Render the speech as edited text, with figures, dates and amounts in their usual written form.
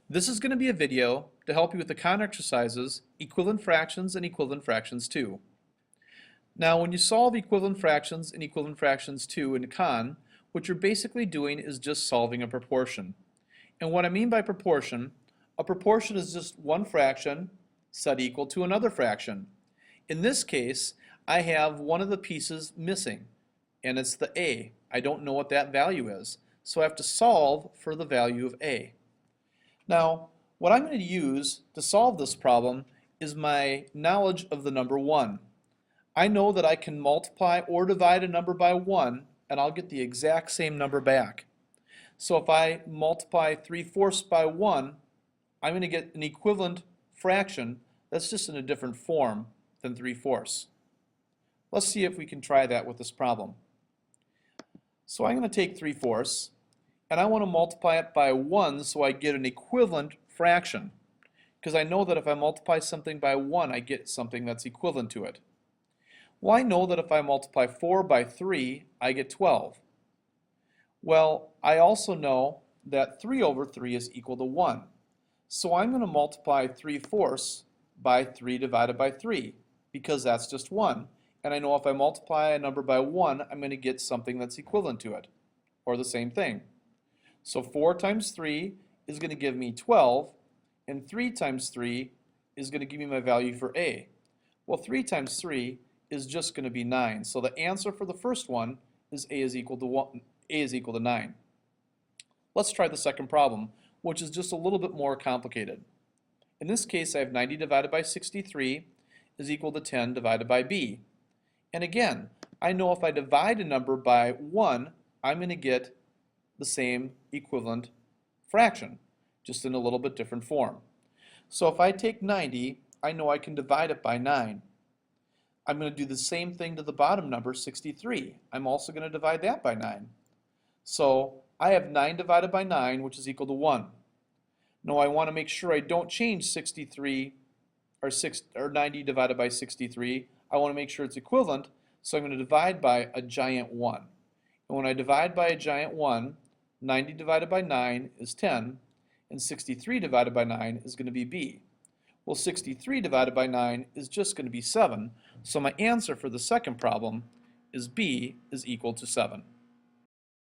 This is going to be a video to help you with the con exercises, equivalent fractions, and equivalent fractions 2. Now, when you solve equivalent fractions and equivalent fractions 2 in con, what you're basically doing is just solving a proportion. And what I mean by proportion, a proportion is just one fraction set equal to another fraction. In this case, I have one of the pieces missing, and it's the a. I don't know what that value is, so I have to solve for the value of a. Now, what I'm going to use to solve this problem is my knowledge of the number 1. I know that I can multiply or divide a number by 1 and I'll get the exact same number back. So if I multiply 3/4 by 1, I'm going to get an equivalent fraction that's just in a different form than 3/4. Let's see if we can try that with this problem. So I'm going to take 3/4 and I want to multiply it by 1 so I get an equivalent fraction, because I know that if I multiply something by 1 I get something that's equivalent to it. Well, I know that if I multiply 4 by 3 I get 12. Well, I also know that 3 over 3 is equal to 1. So I'm going to multiply 3/4 by 3 divided by 3, because that's just 1. And I know if I multiply a number by 1, I'm going to get something that's equivalent to it, or the same thing. So 4 times 3 is going to give me 12, and 3 times 3 is going to give me my value for a. Well, 3 times 3 is just going to be 9. So the answer for the first one is a is equal to 1, a is equal to 9. Let's try the second problem, which is just a little bit more complicated. In this case, I have 90 divided by 63 is equal to 10 divided by b. And again, I know if I divide a number by 1, I'm going to get the same equivalent fraction, just in a little bit different form. So if I take 90, I know I can divide it by 9. I'm going to do the same thing to the bottom number, 63. I'm also going to divide that by 9. So I have 9 divided by 9, which is equal to 1. Now I want to make sure I don't change 63 or 90 divided by 63. I want to make sure it's equivalent, so I'm going to divide by a giant 1. And when I divide by a giant 1, 90 divided by 9 is 10, and 63 divided by 9 is going to be b. Well, 63 divided by 9 is just going to be 7, so my answer for the second problem is b is equal to 7.